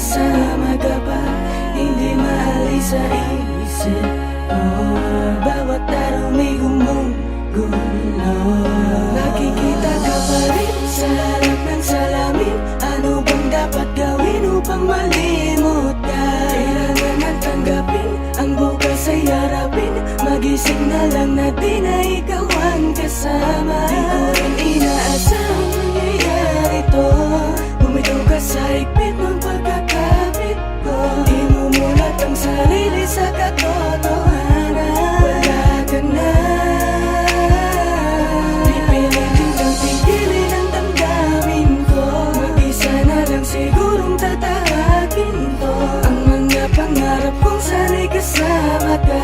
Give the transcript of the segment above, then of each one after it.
kasama ka pa, hindi maalis sa isip ko. Bawat araw may gumugulo. Nakikita ka pa rin sa harap ng salamin. Ano bang dapat gawin upang malimot ka? Kailangan tanggapin ang bukas ay harapin. Magising na lang na di na ikaw ang kasama. Di ko rin inaasang mangyayari to. Bumitaw ka sa higpit ng pagkakapit ko. Imumulat ang sarili sa katotohanan. Wala ka na. Pipilitin kang tigilin ang damdamin ko. Mag-isa na lang sigurong tatahakin to. Ang mga pangarap kong sana'y kasama ka.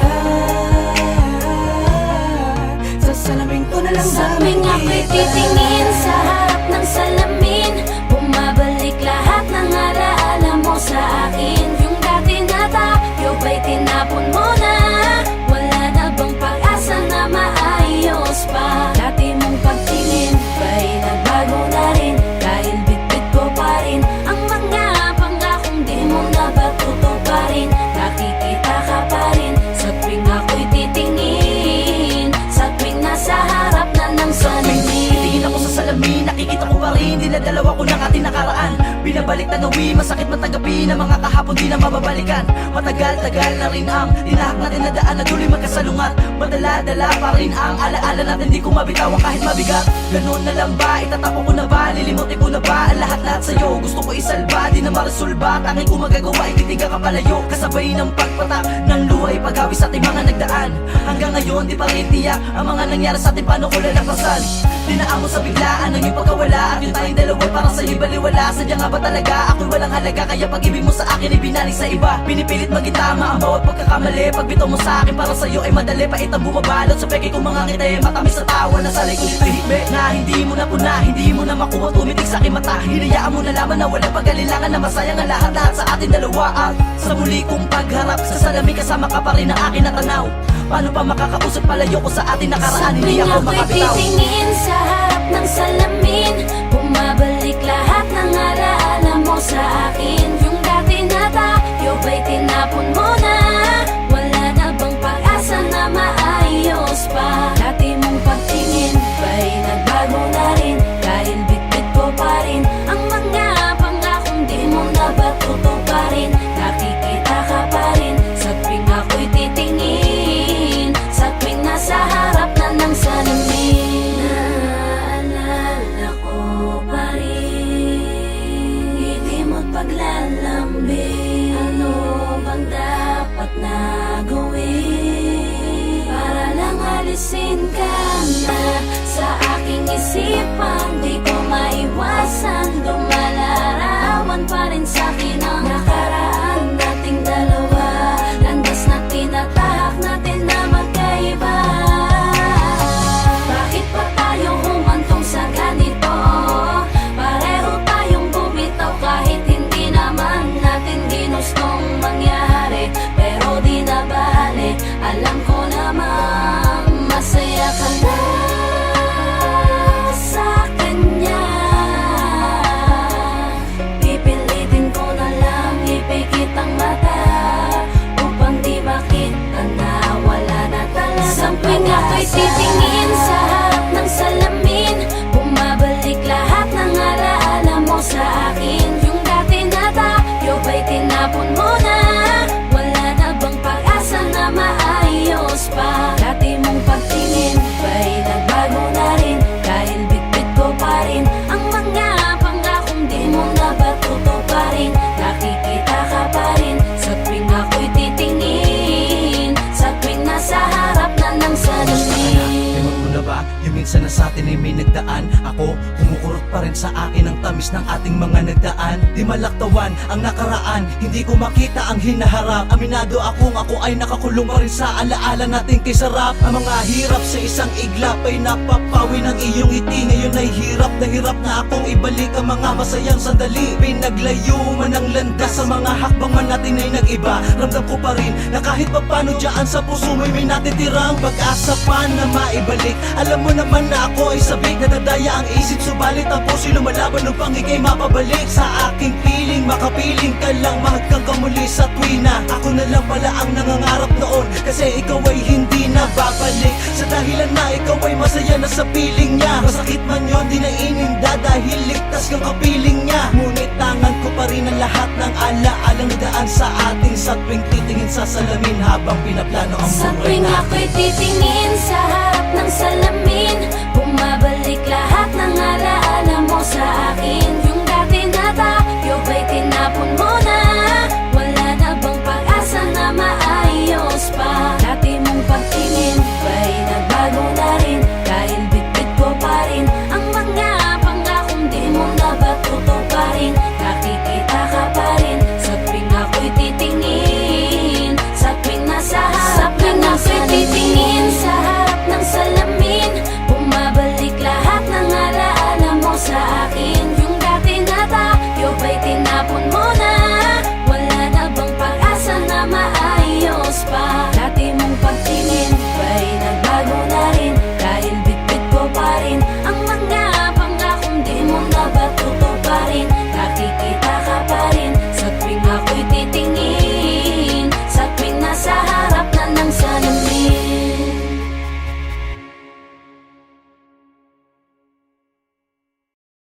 Sa salamin ko na lang Sabing ako'y titingin sa harap ng salamin. Bumabalik lahat ng alaala mo sa akin. Yung dati na tayo ba'y tinapon mo na? Wala na bang pag-asa na maayos pa? Dati mong pagtingin ba'y nagbago na rin? Dahil bitbit ko pa rin ang mga pangakong di mo na ba tutuparin? Nakikita ka pa rin sa tuwing ako'y titingin, sa tuwing nasa harap na ng salamin. Titingin ako sa salamin, nakikita ko pa rin dinadalawa ko ng ating nakaraan. Binabalik tanawi, masakit matagapin ang mga kahapon di na mababalikan. Matagal-tagal na rin ang tinahak natin na daan na tuloy magkasalungat. Madala-dala pa rin ang alaala natin, di ko mabitawan kahit mabigat. Ganun na lang ba, itatapon ko na ba, lilimutin ko na ba ang lahat-lahat sa'yo? Gusto ko isalba, di na maresolba, tanging ko magagawa, ititiga ka palayo. Kasabay ng pagpatak ng luhay, paghawi sa ating mga nagdaan. Hanggang ngayon di pa rin tiyak ang mga nangyari sa ating, paano ko lalakasan? Dinaan mo sa biglaan ang iyong pagkawala, at yung tayong dalawa parang sa'yo'y baliwala. Sadya nga ba talaga ako'y walang halaga, kaya pag-ibig mo sa akin ay binalik sa iba? Pinipilit maging tama ang bawat pagkakamali. Pagbitaw mo sa akin para sa'yo ay madali, pait ang bumabalot sa peke kong mga ngiti. Matamis sa tawa na salay ko dito'y hikme na hindi mo na puna, hindi mo na makuha, tumitig sa aking mata. Hinayaan mo na laman na walang pag-alilangan, na masayang ang lahat-lahat sa ating dalawa. At sa muli kong pagharap sa salamin, kasama ka pa rin ang akin na tanaw. Paano pa makakausap, palayo ko sa ating nakaraan, hindi Sabing ako ako'y makabitaw. titingin sa harap ng salamin. Bumabalik lahat ng alaala mo sa akin. Yung dati na tayo ba'y tinapon mo na? Wala na bang pag-asa na maayos pa? Dati mong pagtingin ba'y nagbago na rin? Dahil bitbit ko pa rin ang mga pangakong di mo na ba tutuparin? Nakikita ka pa rin sa tuwing ako'y titingin, sa tuwing nasa harap na ng salamin. Naalala ko pa rin ngiti mo't paglalambing. Ano bang dapat na gawin para lang alisin ka na sa aking isipan? Di ko maiwasan, lumalarawan pa rin sa'kin ang nakaraan nating dalawa. Landas na tinatahak natin na magkaiba. Bakit pa tayo humantong sa ganito? Pareho tayong bumitaw kahit hindi naman natin ginustong mangyari. Pero di na bale, alam ko namang masaya ka na sa kanya. Pipilitin ko na lang ipikit ang mata upang di makita na wala na talagang sa tuwing ako'y titingin sa harap ng salamin. Bumabalik lahat ng alaala mo sa akin. Yung dati na tayo ba'y tinapon mo na? Wala na bang pag-asa na maayos pa? Dati mong pagtingin ba'y nagbago na rin? Dahil bitbit ko pa rin ang mga pangakong di mo na ba tutuparin? Nakikita ka pa rin sa tuwing ako'y titingin, sa tuwing nasa harap na ng salamin. Ewan ko na ba, yung minsan na sa atin ay may nagdaan. Ako, kumukurot pa rin sa akin ang tamis ng ating mga nagdaan. Di malaktawan ang nakaraan, hindi ko makita ang hinaharap. Aminado akong ako ay nakakulong pa rin sa alaala natin kay sarap. Ang mga hirap sa isang iglap ay napapawi ng iyong ngiti. Ngayon ay hirap na akong ibalik ang mga masayang sandali. Pinaglayo man ang landas, sa mga hakbang man natin ay nag-iba. Ramdam ko pa rin na kahit papano dyan sa puso mo'y may natitirang pag-asa pa na maibalik. Alam mo naman na ako ay sabik, nadadaya ang isip, subalit ang puso Sino malaban upang ika'y mapabalik sa aking piling. Makapiling ka lang, mahagkang ka muli sa tuwina. Ako na lang pala ang nangangarap noon, kasi ikaw ay hindi na babalik. Sa dahilan na ikaw ay masaya na sa piling niya. Masakit man yun, di na ininda dahil ligtas kang kapiling niya. Ngunit tangan ko pa rin ang lahat ng alaalang daan sa atin. Sa tuwing titingin sa salamin habang pinaplano ang Sa buhay tuwing natin. ako'y titingin sa harap ng salamin,